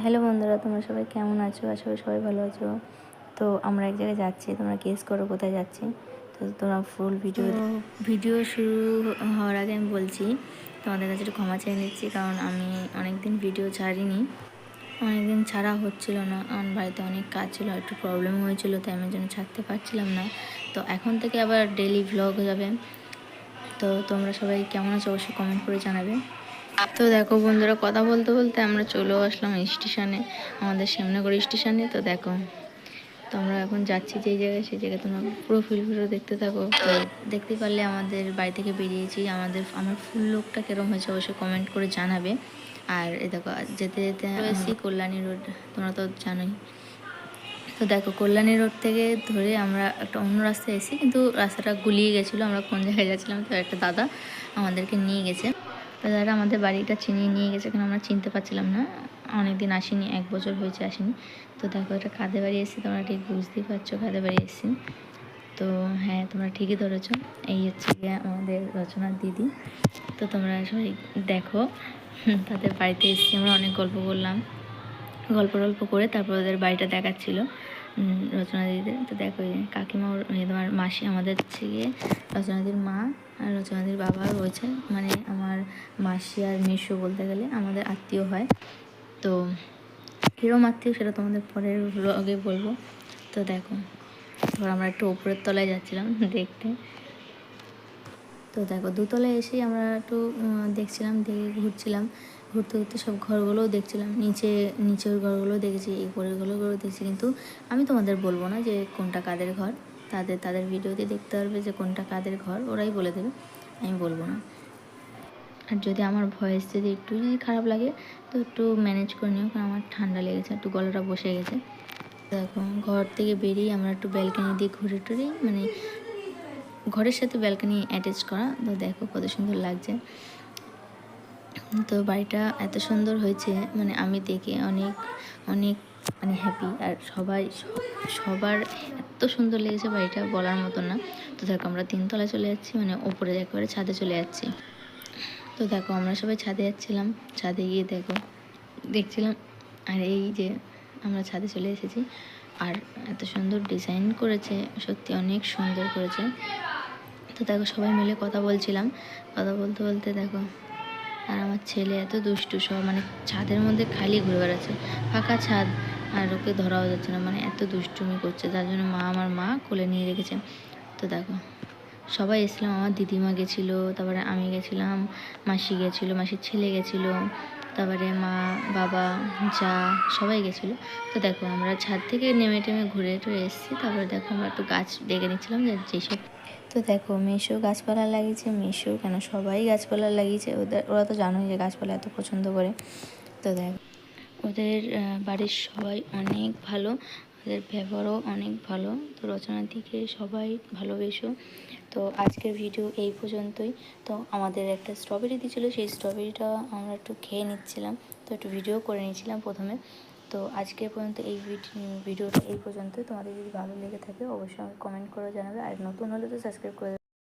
Hello বন্ধুরা, তোমরা সবাই কেমন আছো? আশা করি সবাই ভালো আছো। তো আমরা এক জায়গায় যাচ্ছি, তোমরা গেস করো কোথায় যাচ্ছি। তো তোমরা ফুল ভিডিও শুরু হওয়ার আগে আমি বলছি তোমাদের কাছে একটু ক্ষমা চেয়ে নিচ্ছি, কারণ আমি অনেক দিন ভিডিও ছাড়িনি, অনেক দিন ছাড়া হচ্ছিল না, আমার বাড়িতে অনেক কাজ ছিল, একটু প্রবলেম হয়েছিল, তাই আমি জন্য ছাড়তে পারছিলাম না। তো এখন থেকে আবার ডেইলি ভ্লগ যাবে। তো তোমরা সবাই কেমন আছো অবশ্যই কমেন্ট করে জানাবে। তো দেখো বন্ধুরা, কথা বলতে বলতে আমরা চলেও আসলাম স্টেশনে, আমাদের শ্যামনগর স্টেশনে। তো দেখো, তো আমরা এখন যাচ্ছি যেই জায়গায়, সেই জায়গায় তোমরা পুরো ভিডিও দেখতে থাকো। তো দেখতে পারলে আমাদের বাড়ি থেকে বেরিয়েছি, আমার ফুল লোকটা কীরকম হয়েছে অবশ্যই কমেন্ট করে জানাবে। আর এ দেখো, যেতে যেতে এসি কল্যাণী রোড, তোমরা তো জানোই। তো দেখো, কল্যাণী রোড থেকে ধরে আমরা একটা অন্য রাস্তায় এসেছি, কিন্তু রাস্তাটা গুলিয়ে গেছিলো, আমরা কোন জায়গায় যাচ্ছিলাম। তো একটা দাদা আমাদেরকে নিয়ে গেছে, দাদা আমাদের বাড়িটা চিনিয়ে নিয়ে গেছে, কারণ আমরা চিনতে পারছিলাম না, অনেক দিন আসিনি, 1 বছর হয়েছে আসিনি। তো দেখো, এটা কাঁধে বাড়ি এসেছি, তোমরা ঠিক বুঝতেই পারছো কাঁধে বাড়ি এসেছি। তো হ্যাঁ, তোমরা ঠিকই ধরেছো, এই হচ্ছে গিয়ে আমাদের রচনার দিদি। তো তোমরা সবাই দেখো, তাদের বাড়িতে এসেছি, আমরা অনেক গল্প করলাম, গল্প করে তারপর ওদের বাড়িটা দেখাচ্ছিল রচনা দিদিদের। তো দেখো, কাকিমা তোমার মাসি আমাদের হচ্ছে গিয়ে রচনাদির মা, আর রচনাদির বাবা রয়েছে, মানে আমার মাসি আর মেসো বলতে গেলে আমাদের আত্মীয় হয়। তো কিরম আত্মীয় সেটা তোমাদের পরের ব্লগে বলবো। তো দেখো, তারপর আমরা একটু ওপরের তলায় যাচ্ছিলাম দেখতে। তো দেখো, দোতলায় এসেই আমরা একটু দেখছিলাম, ঘুরছিলাম, ঘুরতে ঘুরতে সব ঘরগুলোও দেখছিলাম, নিচের ঘরগুলোও দেখেছি, এই পরের ঘরগুলোও দেখছি, কিন্তু আমি তোমাদের বলবো না যে কোনটা কাদের ঘর, তাদের ভিডিওতে দেখতে পারবে যে কোনটা কাদের ঘর, ওরাই বলে দেবে, আমি বলবো না। আর যদি আমার ভয়েস যদি খারাপ লাগে তো একটু ম্যানেজ করে নিও, কারণ আমার ঠান্ডা লেগেছে, একটু গলাটা বসে গেছে। দেখো, ঘর থেকে বেরিয়ে আমরা একটু ব্যালকনি দিয়ে ঘুরে টুরে, মানে ঘরের সাথে ব্যালকনি অ্যাটাচ করা। তো দেখো কত সুন্দর লাগছে। তো বাড়িটা এত সুন্দর হয়েছে, মানে আমি দেখে অনেক অনেক মানে হ্যাপি, আর সবার এত সুন্দর লেগেছে বাড়িটা, বলার মতো না। তো দেখো, আমরা 3 তলায় চলে যাচ্ছি, মানে ওপরে একেবারে ছাদে চলে যাচ্ছি। তো দেখো, আমরা সবাই ছাদে যাচ্ছিলাম, ছাদে গিয়ে দেখছিলাম, আর এই যে আমরা ছাদে চলে এসেছি, আর এত সুন্দর ডিজাইন করেছে, সত্যি অনেক সুন্দর করেছে। তো দেখো, সবাই মিলে কথা বলছিলাম, কথা বলতে বলতে দেখো, আর আমার ছেলে এত দুষ্টু, সব মানে ছাদের মধ্যে খালি ঘুরে বেড়াচ্ছে, ফাঁকা ছাদ, আর ওকে ধরাও যাচ্ছে না, মানে এত দুষ্টুমি করছে, যার জন্য আমার মা কোলে নিয়ে রেখেছে। তো দেখো, সবাই এসেছিলাম, আমার দিদিমা গেছিলো, তারপরে আমি গেছিলাম, মাসি গেছিলো, মাসির ছেলে গেছিলো, তারপরে মা, বাবা, যা, সবাই গেছিলো। তো দেখো, আমরা ছাদ থেকে নেমে টেমে ঘুরে টুরে এসেছি। তারপরে দেখো, আমরা একটু গাছ দেখে নিচ্ছিলাম যেসব। তো দেখো, মেশো গাছপালা লাগিয়েছে, মেশো কেন, সবাই গাছপালা লাগিয়েছে, ওরা তো জানোই যে গাছপালা এত পছন্দ করে। তো দেখো, ওদের বাড়ির সবাই অনেক ভালো, ওদের ব্যবহারও অনেক ভালো। তো রচনার দিকে সবাই ভালোবেসো। তো আজকের ভিডিও এই পর্যন্তই। তো আমাদের একটা স্ট্রবেরি দিয়েছিলো, সেই স্ট্রবেরিটা আমরা একটু খেয়ে নিচ্ছিলাম, তো একটু ভিডিও করে নিয়েছিলাম প্রথমে। তো আজকের পর্যন্ত এই ভিডিওটা এই পর্যন্তই। তোমাদের যদি ভালো লেগে থাকে অবশ্যই আমাকে কমেন্ট করে জানাবে, আর নতুন হলে তো সাবস্ক্রাইব করে